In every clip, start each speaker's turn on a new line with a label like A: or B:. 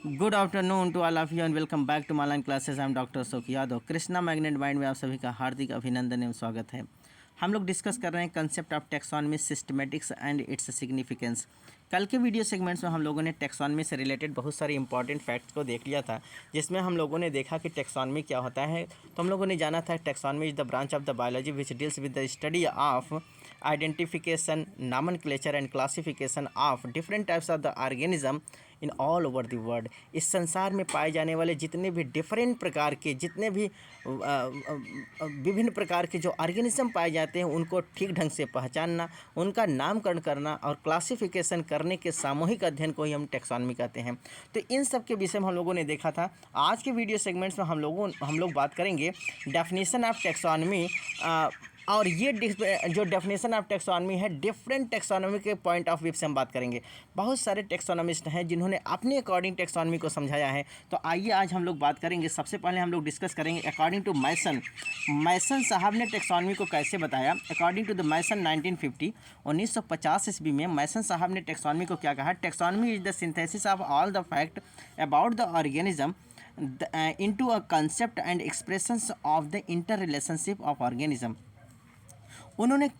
A: Good afternoon to all of you and welcome back to online classes. I am doctor Ashok Yadav. Krishna magnet mind में आप सभी का हार्दिक अभिनंदन एवं स्वागत है। हम लोग डिस्कस कर रहे हैं concept of taxonomy, systematics and its significance. कल के वीडियो सेगमेंट्स में हम लोगों ने टेक्सोनॉमी से रिलेटेड बहुत सारे इंपॉर्टेंट फैक्ट्स को देख लिया था, जिसमें हम लोगों ने देखा कि टेक्सोनॉमी क्या होता है। तो हम लोगों ने जाना था taxonomy is the branch of the biology which deals with the study of identification, nomenclature and classification of different types of the organism in all over the world. इस संसार में पाए जाने वाले जितने भी डिफरेंट प्रकार के, जितने भी विभिन्न प्रकार के जो ऑर्गेनिज्म पाए जाते हैं, उनको ठीक ढंग से पहचानना, उनका नामकरण करना और क्लासिफिकेशन करने के सामूहिक अध्ययन को ही हम टेक्सोनॉमी कहते हैं। तो इन सब के विषय में हम लोगों ने देखा था। आज के वीडियो सेगमेंट्स में हम लोग बात करेंगे डेफिनेशन ऑफ टेक्सोनॉमी। और ये जो डेफिनेशन ऑफ टेक्सोनॉमी है, डिफरेंट टेक्सोनॉमी के पॉइंट ऑफ व्यू से हम बात करेंगे। बहुत सारे टेक्सोनॉमिस्ट हैं जिन्होंने अपने अकॉर्डिंग टेक्सोनॉमी को समझाया है। तो आइए आज हम लोग बात करेंगे। सबसे पहले हम लोग डिस्कस करेंगे अकॉर्डिंग टू मैसन साहब ने टेक्सोनॉमी को कैसे बताया। अकॉर्डिंग टू द मैसन 1950 ईस्वी में मैसन साहब ने टेक्सोनॉमी को क्या कहा। Taxonomy is the synthesis of all the fact about the organism into a concept and expressions of the interrelationship of organism। उन्होंने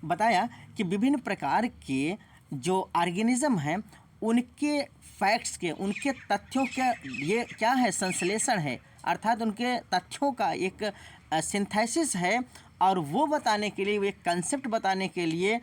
A: बताया कि विभिन्न प्रकार के जो ऑर्गेनिज्म हैं, उनके फैक्ट्स के, उनके तथ्यों के ये क्या है, संश्लेषण है, अर्थात उनके तथ्यों का एक सिंथेसिस है। और वो बताने के लिए, वो एक कंसेप्ट बताने के लिए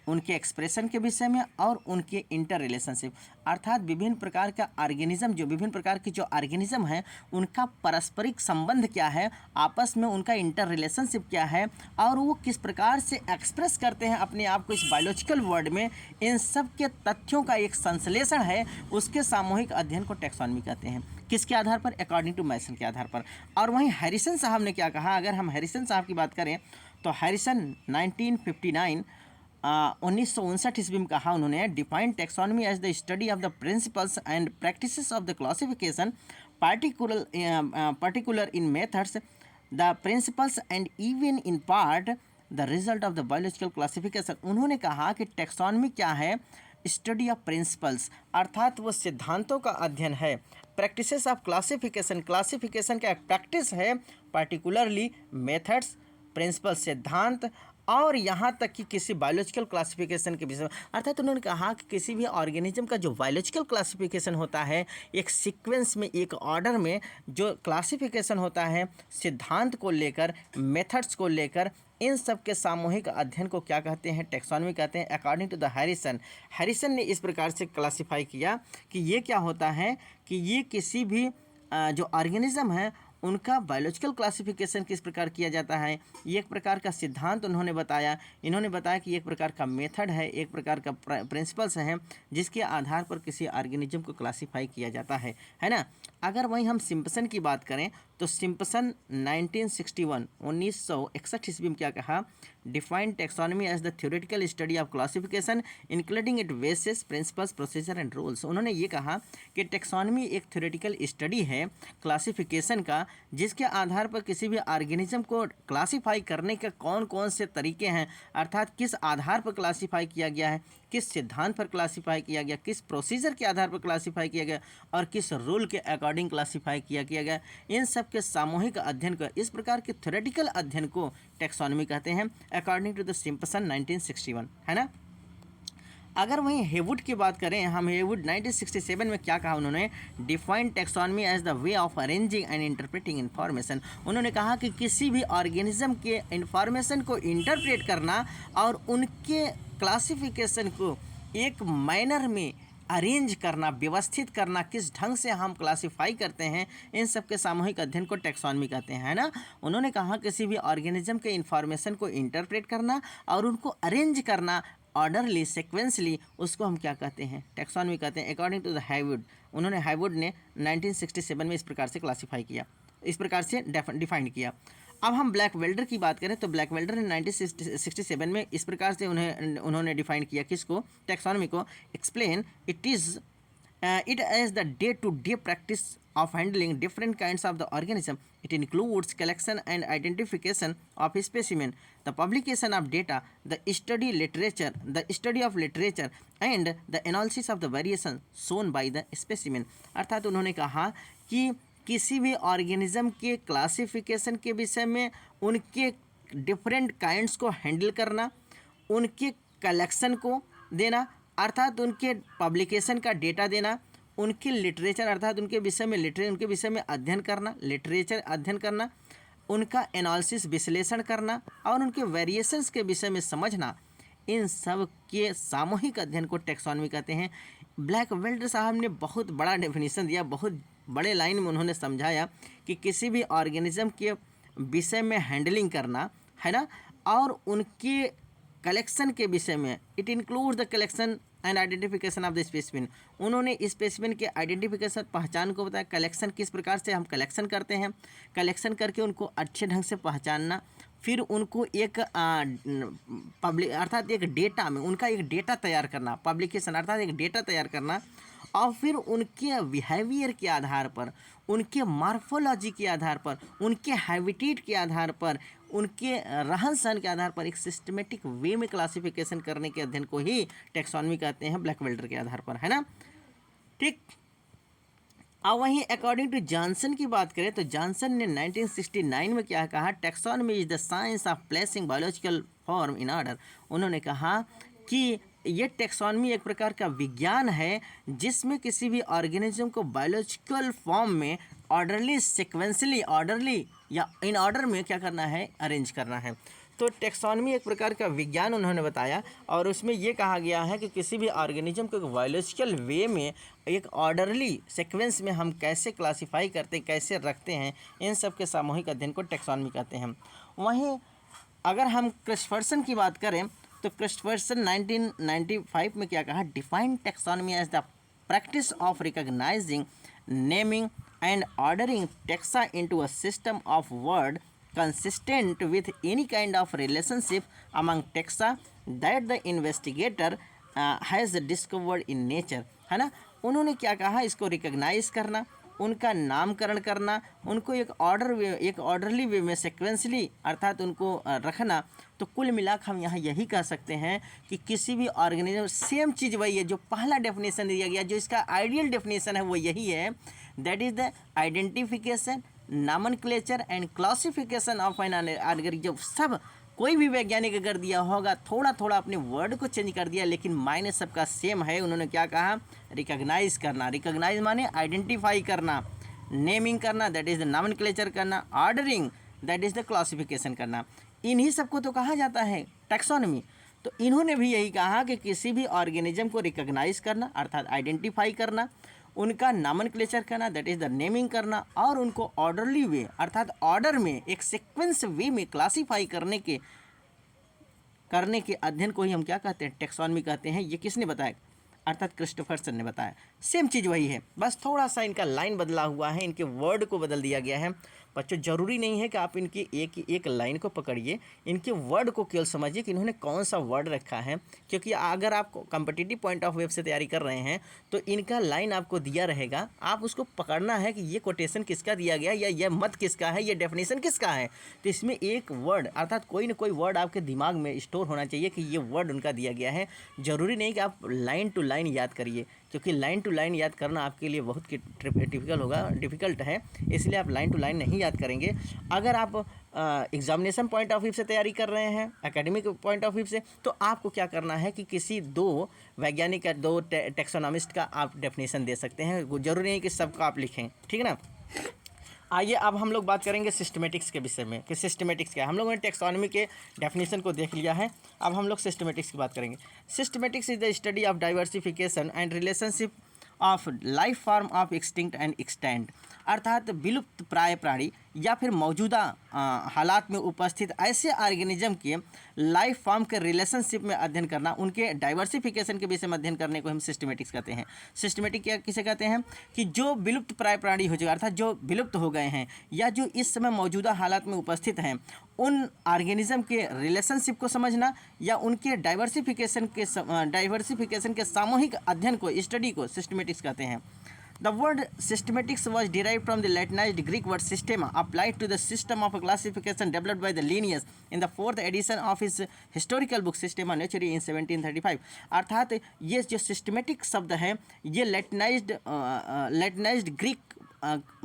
A: उनके एक्सप्रेशन के विषय में और उनके इंटर रिलेशनशिप, अर्थात विभिन्न प्रकार का ऑर्गेनिज्म, जो विभिन्न प्रकार के जो ऑर्गेनिज्म हैं, उनका पारस्परिक संबंध क्या है, आपस में उनका इंटर रिलेशनशिप क्या है, और वो किस प्रकार से एक्सप्रेस करते हैं अपने आप को इस बायोलॉजिकल वर्ल्ड में। इन सब के तथ्यों का एक संश्लेषण है, उसके सामूहिक अध्ययन को टेक्सोनॉमी कहते हैं। किसके आधार पर? अकॉर्डिंग टू मैसन के आधार पर। और वहीं हैरिसन साहब ने क्या कहा। अगर हम हैरिसन साहब की बात करें तो हैरिसन 1959 ईस्वी में कहा उन्होंने, defined taxonomy as the study of the principles and practices of the classification, particular in methods, the principles and even in part the result of the biological classification। उन्होंने कहा कि टेक्सोनॉमी क्या है, स्टडी ऑफ प्रिंसिपल्स, अर्थात वो सिद्धांतों का अध्ययन है। प्रैक्टिसेस ऑफ क्लासिफिकेशन, क्लासिफिकेशन का प्रैक्टिस है। पार्टिकुलरली मेथड्स, प्रिंसिपल सिद्धांत, और यहाँ तक कि किसी बायोलॉजिकल क्लासिफिकेशन के विषय में। अर्थात उन्होंने कहा कि किसी भी ऑर्गेनिज्म का जो बायोलॉजिकल क्लासिफिकेशन होता है, एक सीक्वेंस में, एक ऑर्डर में जो क्लासिफिकेशन होता है, सिद्धांत को लेकर, मेथड्स को लेकर, इन सब के सामूहिक अध्ययन को क्या कहते हैं? टेक्सोनॉमी कहते हैं। अकॉर्डिंग टू द हैरिसन ने इस प्रकार से क्लासीफाई किया कि ये क्या होता है कि ये किसी भी जो ऑर्गेनिज्म है, उनका बायोलॉजिकल क्लासिफिकेशन किस प्रकार किया जाता है। ये एक प्रकार का सिद्धांत उन्होंने बताया। इन्होंने बताया कि एक प्रकार का मेथड है, एक प्रकार का प्रिंसिपल्स हैं, जिसके आधार पर किसी ऑर्गेनिज्म को क्लासिफाई किया जाता है ना। अगर वहीं हम सिम्पसन की बात करें तो सिम्पसन 1961 ईस्वी में क्या कहा, defined taxonomy as the theoretical study of classification including it basis, principles, procedure and rules. उन्होंने ये कहा कि टेक्सोनॉमी एक थ्योरेटिकल स्टडी है क्लासिफिकेशन का, जिसके आधार पर किसी भी ऑर्गेनिज्म को क्लासीफाई करने के कौन कौन से तरीके हैं, अर्थात किस आधार पर क्लासीफाई किया गया है, किस सिद्धांत पर क्लासीफाई किया गया, किस प्रोसीजर के आधार पर क्लासीफाई किया गया, और किस रूल के अकॉर्डिंग क्लासीफाई किया गया। इन सब के सामूहिक अध्ययन को, इस प्रकार के थ्योरेटिकल अध्ययन को टेक्सोनॉमी कहते हैं। अकॉर्डिंग टू द सिम्पसन 1961, है ना। अगर वहीं हेवुड की बात करें, हम हेवुड 1967 में क्या कहा उन्होंने, defined taxonomy as the way of arranging and interpreting information. उन्होंने कहा कि किसी भी ऑर्गेनिज्म के इन्फॉर्मेशन को इंटरप्रेट करना और उनके क्लासिफिकेशन को एक मैनर में अरेंज करना, व्यवस्थित करना, किस ढंग से हम क्लासीफाई करते हैं, इन सब के सामूहिक अध्ययन को टेक्सोनॉमी कहते हैं, है ना। उन्होंने कहा किसी भी ऑर्गेनिज्म के इन्फॉर्मेशन को इंटरप्रेट करना और उनको अरेंज करना ऑर्डरली, सिक्वेंसली, उसको हम क्या कहते हैं? टेक्सोनॉमी कहते हैं। अकॉर्डिंग टू द हैवुड, उन्होंने हैवुड ने 1967 में इस प्रकार से क्लासीफाई किया, इस प्रकार से डिफाइंड किया। अब हम ब्लैक वेल्डर की बात करें तो ब्लैक वेल्डर ने 1967 में इस प्रकार से उन्होंने डिफाइन किया किसको? टेक्सोनॉमी को। Explain it as the day to day practice of handling different kinds of the organism. It includes collection and identification of specimen, the publication of data, the study of literature and the analysis of the variation shown by the specimen. अर्थात उन्होंने कहा कि किसी भी organism के classification के विषय में उनके डिफरेंट काइंड्स को हैंडल करना, उनके कलेक्शन को देना अर्थात उनके पब्लिकेशन का डेटा देना, उनके लिटरेचर अर्थात उनके विषय में उनके विषय में अध्ययन करना, लिटरेचर अध्ययन करना, उनका एनालिसिस विश्लेषण करना और उनके वेरिएशंस के विषय में समझना, इन सब के सामूहिक अध्ययन को टेक्सोनॉमी कहते हैं। ब्लैकवेल्टर साहब ने बहुत बड़ा डेफिनेशन दिया, बहुत बड़े लाइन में उन्होंने समझाया कि किसी भी ऑर्गेनिज्म के विषय में हैंडलिंग करना है ना, और उनके कलेक्शन के विषय में, it includes the collection and identification of the specimen. उन्होंने स्पेसिमेन के आइडेंटिफिकेशन पहचान को बताया, कलेक्शन किस प्रकार से हम कलेक्शन करते हैं, कलेक्शन करके उनको अच्छे ढंग से पहचानना, फिर उनको एक पब्लिक अर्थात एक डेटा में उनका एक डेटा तैयार करना, पब्लिकेशन अर्थात एक डेटा तैयार करना, और फिर उनके बिहेवियर के आधार पर, उनके मॉर्फोलॉजी के आधार पर, उनके हैबिटेट के आधार पर, उनके रहन सहन के आधार पर एक सिस्टमेटिक वे में क्लासिफिकेशन करने के अध्ययन को ही टेक्सोनॉमी कहते हैं, ब्लैकवेल्टर के आधार पर, है ना। ठीक। अब वहीं अकॉर्डिंग टू जॉनसन की बात करें तो जॉनसन ने 1969 में क्या कहा, taxonomy is the science of placing biological form in order. उन्होंने कहा कि ये टेक्सोनॉमी एक प्रकार का विज्ञान है जिसमें किसी भी ऑर्गेनिज्म को बायोलॉजिकल फॉर्म में ऑर्डरली, सिक्वेंसली, ऑर्डरली या इन ऑर्डर में क्या करना है, अरेंज करना है। तो टेक्सोनॉमी एक प्रकार का विज्ञान उन्होंने बताया और उसमें ये कहा गया है कि किसी भी ऑर्गेनिज्म को बायोलॉजिकल वे में एक ऑर्डरली सीक्वेंस में हम कैसे क्लासिफाई करते हैं, कैसे रखते हैं, इन सब के सामूहिक अध्ययन को टेक्सोनॉमी कहते हैं। वहीं अगर हम क्रिस्टफरसन की बात करें तो क्रिस्टफरसन 1995 में क्या कहा, define taxonomy as the practice of recognising, naming and ordering taxa into a system of word consistent with any kind of relationship among taxa that the investigator has discovered in nature, है ना। उन्होंने क्या कहा, इसको recognise करना, उनका नामकरण करना, उनको एक ऑर्डरली वे में सिक्वेंसली अर्थात उनको रखना। तो कुल मिलाकर हम यहाँ यही कह सकते हैं कि किसी भी ऑर्गेनिज्म, सेम चीज़ वही है जो पहला डेफिनेशन दिया गया, जो इसका आइडियल डेफिनेशन है वो यही है, that is the identification, nomenclature and classification of an organism. सब कोई भी वैज्ञानिक अगर दिया होगा, थोड़ा थोड़ा अपने वर्ड को चेंज कर दिया, लेकिन मायने सबका सेम है। उन्होंने क्या कहा, रिकॉग्नाइज करना, रिकॉग्नाइज माने आइडेंटिफाई करना, नेमिंग करना दैट इज़ द नॉमेनक्लेचर करना, ordering that is the classification करना। इन्हीं सबको तो कहा जाता है टैक्सोनॉमी। तो इन्होंने भी यही कहा कि किसी भी ऑर्गेनिज्म को रिकॉग्नाइज करना अर्थात आइडेंटिफाई करना, उनका नामनक्लेचर करना दैट इज़ द नेमिंग करना, और उनको ऑर्डरली वे अर्थात ऑर्डर में एक सीक्वेंस वे में क्लासीफाई करने के अध्ययन को ही हम क्या कहते हैं, टैक्सोनॉमी कहते हैं। ये किसने बताया, अर्थात क्रिस्टोफरसन ने बताया। सेम चीज़ वही है, बस थोड़ा सा इनका लाइन बदला हुआ है, इनके वर्ड को बदल दिया गया है। बच्चों ज़रूरी नहीं है कि आप इनकी एक लाइन को पकड़िए, इनके वर्ड को केवल समझिए कि इन्होंने कौन सा वर्ड रखा है, क्योंकि अगर आप कॉम्पिटिटिव पॉइंट ऑफ व्यू से तैयारी कर रहे हैं तो इनका लाइन आपको दिया रहेगा, आप उसको पकड़ना है कि ये कोटेशन किसका दिया गया या यह मत किसका है, ये डेफिनेशन किसका है। तो इसमें एक वर्ड अर्थात कोई ना कोई वर्ड आपके दिमाग में स्टोर होना चाहिए कि ये वर्ड उनका दिया गया है। ज़रूरी नहीं कि आप लाइन टू लाइन याद करिए, क्योंकि लाइन टू लाइन याद करना आपके लिए बहुत डिफ़िकल्ट है, इसलिए आप लाइन टू लाइन नहीं याद करेंगे। अगर आप एग्जामिनेशन पॉइंट ऑफ व्यू से तैयारी कर रहे हैं, एकेडमिक पॉइंट ऑफ व्यू से, तो आपको क्या करना है कि किसी दो वैज्ञानिक या दो टेक्सोनॉमिस्ट का आप डेफिनेशन दे सकते हैं, जरूरी नहीं कि सबका आप लिखें, ठीक है ना। आइए अब हम लोग बात करेंगे सिस्टमेटिक्स के विषय में कि सिस्टमेटिक्स क्या है। हम लोगों ने टेक्सोनॉमी के डेफिनेशन को देख लिया है, अब हम लोग सिस्टमेटिक्स की बात करेंगे। Systematics is the study of diversification and relationship of life form of extinct and extend, अर्थात विलुप्त प्राय प्राणी या फिर मौजूदा हालात में उपस्थित ऐसे ऑर्गेनिज्म के लाइफ फॉर्म के रिलेशनशिप में अध्ययन करना, उनके डाइवर्सिफिकेशन के विषय में अध्ययन करने को हम सिस्टमेटिक्स कहते हैं। सिस्टमेटिक क्या किसे कहते हैं कि जो विलुप्त प्राय प्राणी हो जाएगा अर्थात जो विलुप्त हो गए हैं या जो इस समय मौजूदा हालात में उपस्थित हैं, उन ऑर्गेनिज्म के रिलेशनशिप को समझना या उनके डाइवर्सिफिकेशन के सामूहिक अध्ययन को, स्टडी को सिस्टमेटिक्स कहते हैं। The word systematics was derived from the Latinized Greek word systema, applied to the system of classification developed by the Linnaeus in the 4th edition of his historical book Systema Naturae in 1735. अर्थात ये जो systematic शब्द है ये लैटिनाइज्ड Greek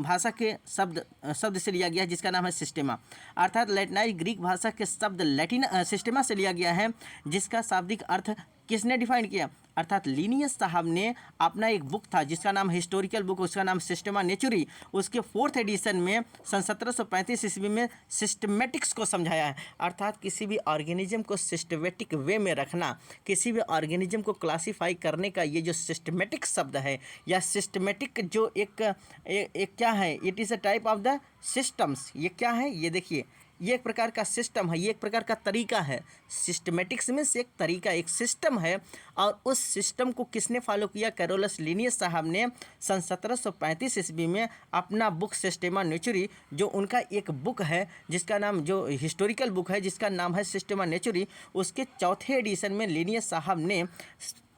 A: भाषा के शब्द से लिया गया है जिसका नाम है सिस्टेमा। अर्थात लैटिनाइज्ड ग्रीक भाषा के शब्द लैटिन सिस्टेमा से लिया गया है जिसका शाब्दिक अर्थ किसने डिफाइन किया? अर्थात लीनियस साहब ने अपना एक बुक था जिसका नाम हिस्टोरिकल बुक, उसका नाम सिस्टेमा नेचुरी, उसके 4th एडिशन में सन 1735 ईस्वी में सिस्टमेटिक्स को समझाया है। अर्थात किसी भी ऑर्गेनिज्म को सिस्टमेटिक वे में रखना, किसी भी ऑर्गेनिज्म को क्लासीफाई करने का ये जो सिस्टमेटिक शब्द है या सिस्टमेटिक जो एक क्या है, it is a type of the systems. ये क्या है? ये देखिए, ये एक प्रकार का सिस्टम है, ये एक प्रकार का तरीका है। सिस्टमेटिक्स में से एक तरीका, एक सिस्टम है और उस सिस्टम को किसने फॉलो किया? कैरोलस लीनियस साहब ने सन 1735 ईस्वी में अपना बुक सिस्टेमा नेचुरी, जो उनका एक बुक है जिसका नाम, जो हिस्टोरिकल बुक है जिसका नाम है सिस्टेमा नेचुरी, उसके 4थे एडिशन में लीनियस साहब ने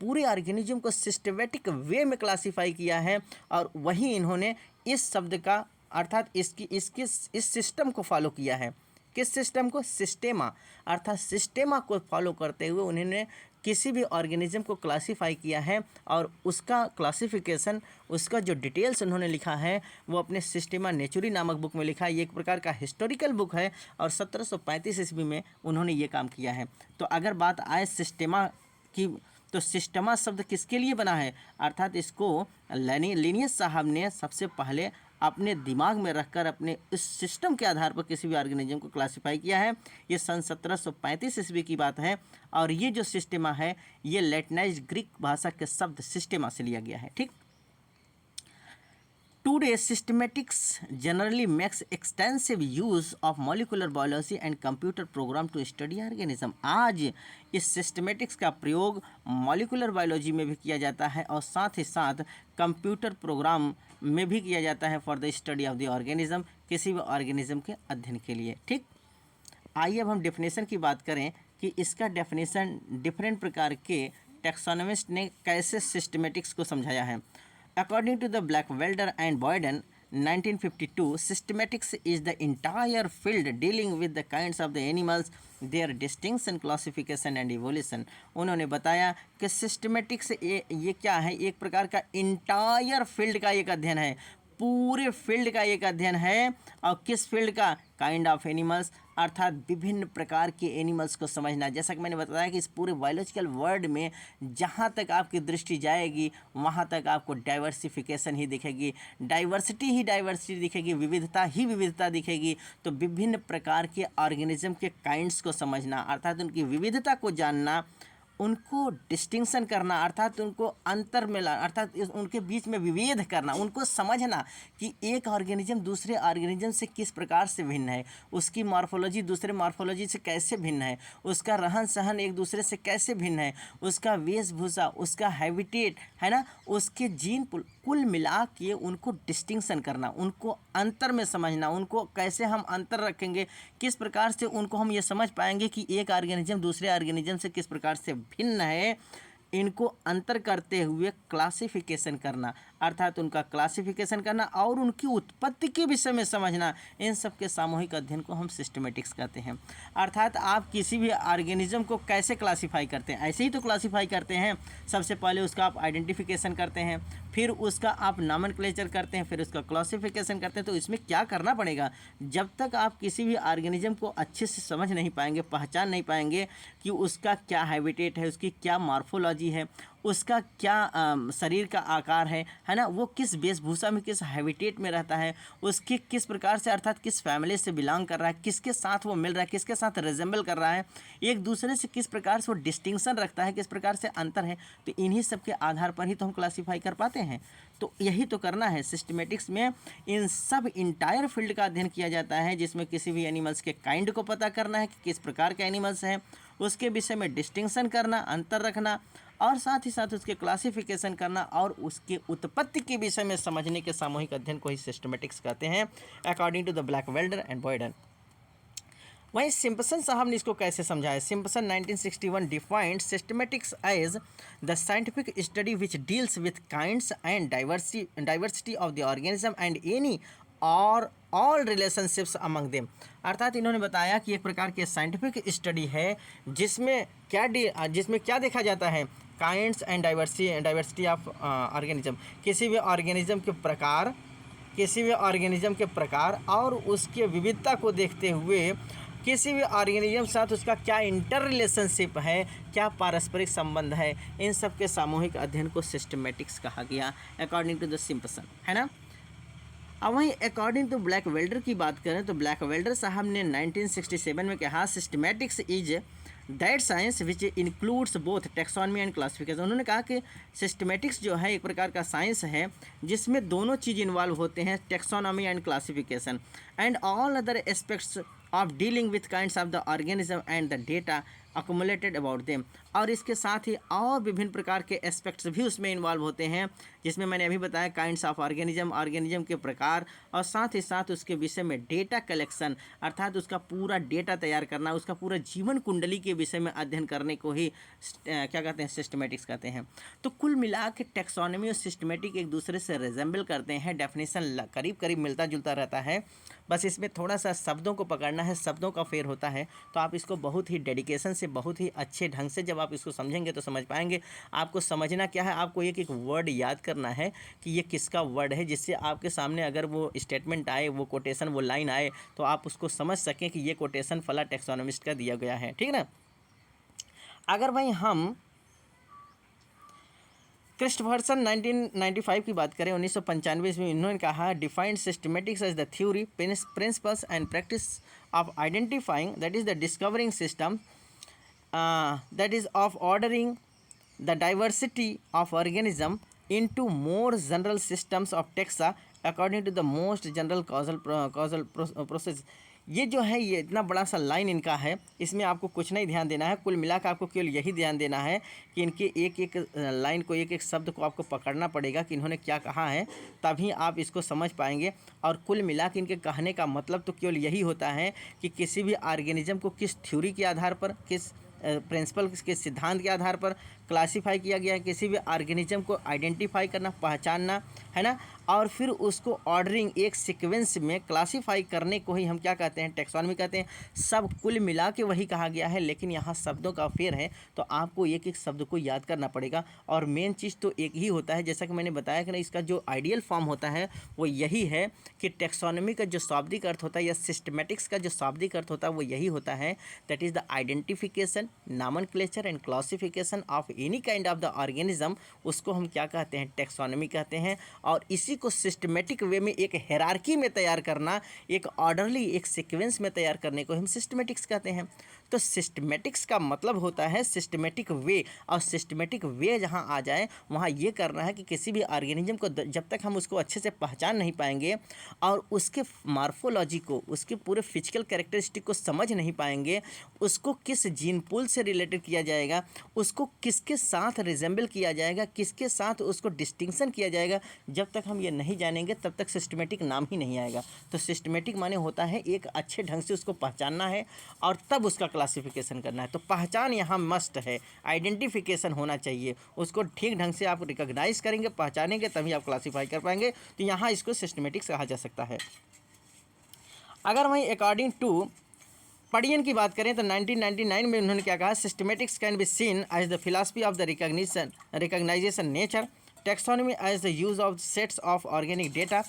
A: पूरे ऑर्गेनिज्म को सिस्टमेटिक वे में क्लासीफाई किया है और वहीं इन्होंने इस शब्द का अर्थात इस सिस्टम को फॉलो किया है। किस सिस्टम को? सिस्टेमा। अर्थात सिस्टेमा को फॉलो करते हुए उन्होंने किसी भी ऑर्गेनिज्म को क्लासीफाई किया है और उसका क्लासिफिकेशन, उसका जो डिटेल्स उन्होंने लिखा है वो अपने सिस्टेमा नेचुरी नामक बुक में लिखा है। ये एक प्रकार का हिस्टोरिकल बुक है और 1735 ईस्वी में उन्होंने ये काम किया है। तो अगर बात आए सिस्टेमा की, तो सिस्टमा शब्द किसके लिए बना है? अर्थात इसको लीनियस साहब ने सबसे पहले अपने दिमाग में रखकर अपने इस सिस्टम के आधार पर किसी भी ऑर्गेनिज्म को क्लासिफाई किया है। ये सन 1735 ईस्वी की बात है और ये जो सिस्टेमा है ये लैटिनाइज्ड ग्रीक भाषा के शब्द सिस्टेमा से लिया गया है। ठीक। Today, systematics generally makes extensive use of molecular biology and computer program to study organism. आज इस सिस्टमेटिक्स का प्रयोग मॉलिकुलर बायोलॉजी में भी किया जाता है और साथ ही साथ कंप्यूटर प्रोग्राम में भी किया जाता है for the study of the organism, किसी भी ऑर्गेनिज्म के अध्ययन के लिए। ठीक। आइए अब हम डेफिनेशन की बात करें कि इसका डेफिनेशन डिफरेंट प्रकार के टैक्सोनॉमिस्ट ने कैसे सिस्टमेटिक्स को समझाया है। According to the Blackwelder and Boyden, 1952, systematics is the entire field dealing with the kinds of the animals, their distinction, classification and evolution. उन्होंने बताया कि सिस्टमेटिक्स ये क्या है? एक प्रकार का इंटायर फील्ड का एक अध्ययन है, पूरे फील्ड का एक अध्ययन है। और किस फील्ड का? काइंड ऑफ एनिमल्स, अर्थात विभिन्न प्रकार के एनिमल्स को समझना। जैसा कि मैंने बताया कि इस पूरे बायोलॉजिकल वर्ल्ड में जहाँ तक आपकी दृष्टि जाएगी वहाँ तक आपको डाइवर्सिफिकेशन ही दिखेगी, डाइवर्सिटी ही डाइवर्सिटी दिखेगी, विविधता ही विविधता दिखेगी। तो विभिन्न प्रकार के ऑर्गेनिज्म के काइंड्स को समझना, अर्थात उनकी विविधता को जानना, उनको डिस्टिंक्शन करना, अर्थात उनको अंतर मिला, अर्थात उनके बीच में विभेद करना, उनको समझना कि एक ऑर्गेनिज्म दूसरे ऑर्गेनिज्म से किस प्रकार से भिन्न है, उसकी मॉर्फोलॉजी दूसरे मॉर्फोलॉजी से कैसे भिन्न है, उसका रहन सहन एक दूसरे से कैसे भिन्न है, उसका वेशभूषा, उसका हैबिटेट है ना, उसके जीन, कुल मिला के उनको डिस्टिंक्शन करना, उनको अंतर में समझना, उनको कैसे हम अंतर रखेंगे, किस प्रकार से उनको हम ये समझ पाएंगे कि एक ऑर्गेनिज्म दूसरे ऑर्गेनिज्म से किस प्रकार से भिन्न है, इनको अंतर करते हुए क्लासिफिकेशन करना, अर्थात उनका क्लासिफिकेशन करना और उनकी उत्पत्ति के विषय में समझना। इन सब के सामूहिक अध्ययन को हम सिस्टमेटिक्स कहते हैं। अर्थात आप किसी भी ऑर्गेनिज्म को कैसे क्लासिफाई करते हैं? ऐसे ही तो क्लासिफाई करते हैं। सबसे पहले उसका आप आइडेंटिफिकेशन करते हैं, फिर उसका आप नॉमेनक्लेचर करते हैं, फिर उसका क्लासिफिकेशन करते हैं। तो इसमें क्या करना पड़ेगा? जब तक आप किसी भी ऑर्गेनिज्म को अच्छे से समझ नहीं पाएंगे, पहचान नहीं पाएंगे कि उसका क्या हैबिटेट है, उसकी क्या मॉर्फोलॉजी है, उसका क्या शरीर का आकार है ना, वो किस वेशभूषा में, किस हैबिटेट में रहता है, उसके किस प्रकार से, अर्थात किस फैमिली से बिलोंग कर रहा है, किसके साथ वो मिल रहा है, किसके साथ रिजेंबल कर रहा है, एक दूसरे से किस प्रकार से वो डिस्टिंक्शन रखता है, किस प्रकार से अंतर है। तो इन्हीं सब के आधार पर ही तो हम क्लासीफाई कर पाते हैं। तो यही तो करना है सिस्टमेटिक्स में। इन सब इंटायर फील्ड का अध्ययन किया जाता है जिसमें किसी भी एनिमल्स के काइंड को पता करना है कि किस प्रकार के एनिमल्स हैं, उसके विषय में डिस्टिंक्शन करना, अंतर रखना और साथ ही साथ उसके क्लासिफिकेशन करना और उसके उत्पत्ति के विषय में समझने के सामूहिक अध्ययन को ही सिस्टमेटिक्स कहते हैं, according to the Blackwelder and Boyden. वहीं सिम्पसन साहब ने इसको कैसे समझाया? Simpson 1961 defined systematics as the scientific study which deals with kinds and diversity of the organism and any और ऑल रिलेशनशिप्स अमंग देम। अर्थात इन्होंने बताया कि एक प्रकार की साइंटिफिक स्टडी है जिसमें क्या देखा जाता है? Kinds and diversity of organism, किसी भी ऑर्गेनिज्म के प्रकार और उसके विविधता को देखते हुए किसी भी ऑर्गेनिज्म के साथ उसका क्या इंटर रिलेशनशिप है, क्या पारस्परिक संबंध है, इन सब के सामूहिक अध्ययन को सिस्टमेटिक्स कहा गया अकॉर्डिंग टू द सिम्पसन, है ना। अब वहीं अकॉर्डिंग टू ब्लैकवेल्डर की बात करें तो ब्लैकवेल्डर साहब ने 1967 में कहा systematics is that science which includes both taxonomy and classification. उन्होंने कहा कि सिस्टमेटिक्स जो है एक प्रकार का साइंस है जिसमें दोनों चीज़ इन्वॉल्व होते हैं, taxonomy and classification and all other aspects of dealing with kinds of the organism and the data accumulated about them. और इसके साथ ही और विभिन्न प्रकार के एस्पेक्ट्स भी उसमें इन्वॉल्व होते हैं, जिसमें मैंने अभी बताया काइंड्स ऑफ ऑर्गेनिज्म के प्रकार, और साथ ही साथ उसके विषय में डेटा कलेक्शन अर्थात उसका पूरा डेटा तैयार करना, उसका पूरा जीवन कुंडली के विषय में अध्ययन करने को ही क्या कहते हैं? सिस्टमेटिक्स कहते हैं। तो कुल मिला के टेक्सोनॉमी और सिस्टमेटिक एक दूसरे से रिजेंबल करते हैं, डेफिनेशन करीब करीब मिलता जुलता रहता है, बस इसमें थोड़ा सा शब्दों को पकड़ना है, शब्दों का फेर होता है। तो आप इसको बहुत ही डेडिकेशन से, बहुत ही अच्छे ढंग से जब आप इसको समझेंगे तो समझ पाएंगे। आपको समझना क्या है, आपको एक एक वर्ड याद करना है कि ये किसका वर्ड है, जिससे आपके सामने अगर वो स्टेटमेंट आए, वो कोटेशन, वो लाइन आए, तो आप उसको समझ सकें कि ये कोटेशन फला टेक्सोनोमिस्ट का दिया गया है, ठीक है ना। अगर भाई हम क्रिस्टोफरसन 1995 की बात करें, 1995 में इन्होंने कहा defined systematics as the theory, principles and practice of identifying that is the discovering system that is of ordering the diversity of organism into more general systems of taxa according to the most general causal process। ये जो है, ये इतना बड़ा सा line इनका है, इसमें आपको कुछ नहीं ध्यान देना है, कुल मिलाकर आपको केवल यही ध्यान देना है कि इनके एक एक लाइन को, एक एक शब्द को आपको पकड़ना पड़ेगा कि इन्होंने क्या कहा है, तभी आप इसको समझ पाएंगे। और कुल मिला के इनके कहने का मतलब तो केवल यही होता है कि किसी भी ऑर्गेनिज्म को किस थ्योरी के आधार पर, किस प्रिंसिपल के सिद्धांत के आधार पर क्लासिफाई किया गया है, किसी भी ऑर्गेनिज्म को आइडेंटिफाई करना, पहचानना, है ना, और फिर उसको ऑर्डरिंग एक सीक्वेंस में क्लासिफाई करने को ही हम क्या कहते हैं? टेक्सोनॉमी कहते हैं। सब कुल मिला के वही कहा गया है, लेकिन यहाँ शब्दों का फेर है, तो आपको एक एक शब्द को याद करना पड़ेगा। और मेन चीज़ तो एक ही होता है, जैसा कि मैंने बताया कि ना, इसका जो आइडियल फॉर्म होता है वो यही है कि टेक्सोनॉमी का जो शाब्दिक अर्थ होता है या सिस्टमेटिक्स का जो शाब्दिक अर्थ होता है वो यही होता है, that is the identification, nomenclature and classification of any kind of the organism. उसको हम क्या कहते हैं? टेक्सोनॉमी कहते हैं। और इसी को सिस्टमेटिक वे में एक हायरार्की में तैयार करना, एक ऑर्डरली, एक सीक्वेंस में तैयार करने को हम सिस्टमेटिक्स कहते हैं। तो सिस्टमेटिक्स का मतलब होता है सिस्टमेटिक वे, और सिस्टमेटिक वे जहाँ आ जाए वहाँ ये करना है कि किसी भी ऑर्गेनिज्म को जब तक हम उसको अच्छे से पहचान नहीं पाएंगे और उसके मार्फोलॉजी को, उसके पूरे फिजिकल कैरेक्टरिस्टिक को समझ नहीं पाएंगे, उसको किस जीन पूल से रिलेटेड किया जाएगा, उसको किसके साथ रिजेंबल किया जाएगा, किसके साथ उसको डिस्टिंक्शन किया जाएगा, जब तक हम ये नहीं जानेंगे तब तक सिस्टमेटिक नाम ही नहीं आएगा। तो सिस्टमेटिक माने होता है एक अच्छे ढंग से उसको पहचानना है और तब उसका क्लासिफिकेशन करना है। तो पहचान यहाँ मस्ट है, आइडेंटिफिकेशन होना चाहिए, उसको ठीक ढंग से आप रिकॉग्नाइज करेंगे, पहचानेंगे, तभी आप क्लासीफाई कर पाएंगे। तो यहाँ इसको सिस्टमेटिक्स कहा जा सकता है। अगर वहीं अकॉर्डिंग टू पडियन की बात करें तो 1999 में उन्होंने क्या कहा? Systematics can be seen as the philosophy of the recognisation nature, taxonomy as the use of sets of organic data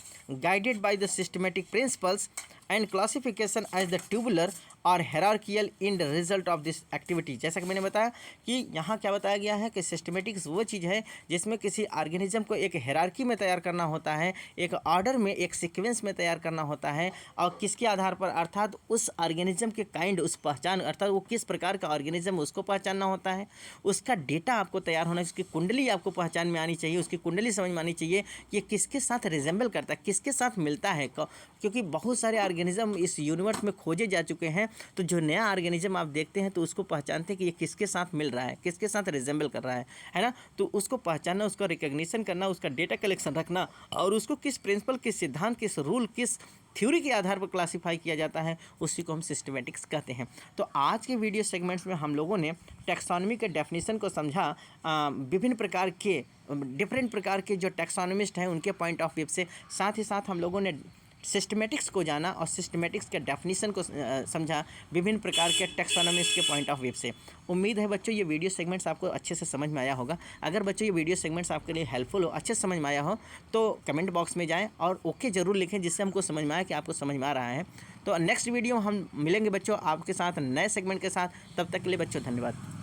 A: guided by the systematic principles, and classification as the tubular और hierarchical in the result of this activity. जैसा कि मैंने बताया कि यहाँ क्या बताया गया है कि सिस्टमेटिक्स वो चीज़ है जिसमें किसी ऑर्गेनिज्म को एक हेरार्की में तैयार करना होता है, एक ऑर्डर में, एक सीक्वेंस में तैयार करना होता है, और किसके आधार पर? अर्थात उस ऑर्गेनिज्म के काइंड, उस पहचान, अर्थात वो किस प्रकार का ऑर्गेनिज्म उसको पहचानना होता है, उसका डेटा आपको तैयार होना, उसकी कुंडली आपको पहचान में आनी चाहिए, उसकी कुंडली समझ में आनी चाहिए कि किसके साथ रिजेंबल करता है, किसके साथ मिलता है, क्योंकि बहुत सारे ऑर्गेनिज्म इस यूनिवर्स में खोजे जा चुके हैं, तो जो नया ऑर्गेनिज्म आप देखते हैं तो उसको पहचानते हैं कि ये किसके साथ मिल रहा है, किसके साथ रिजेंबल कर रहा है ना। तो उसको पहचानना, उसका रिकग्निशन करना, उसका डेटा कलेक्शन रखना और उसको किस प्रिंसिपल, किस सिद्धांत, किस रूल, किस थ्योरी के आधार पर क्लासीफाई किया जाता है, उसी को हम सिस्टमेटिक्स कहते हैं। तो आज के वीडियो सेगमेंट्स में हम लोगों ने टैक्सोनॉमी के डेफिनेशन को समझा, विभिन्न प्रकार के डिफरेंट प्रकार के जो टैक्सोनॉमिस्ट हैं उनके पॉइंट ऑफ व्यू से, साथ ही साथ हम लोगों ने सिस्टमेटिक्स को जाना और सिस्टमेटिक्स के डेफिनेशन को समझा विभिन्न प्रकार के टैक्सोनॉमिस्ट के पॉइंट ऑफ व्यू से। उम्मीद है बच्चों ये वीडियो सेगमेंट्स आपको अच्छे से समझ में आया होगा। अगर बच्चों ये वीडियो सेगमेंट्स आपके लिए हेल्पफुल हो, अच्छे से समझ में आया हो, तो कमेंट बॉक्स में जाएं और ओके ज़रूर लिखें, जिससे हमको समझ में आया कि आपको समझ में आ रहा है। तो नेक्स्ट वीडियो हम मिलेंगे बच्चों आपके साथ नए सेगमेंट के साथ। तब तक के लिए बच्चों धन्यवाद।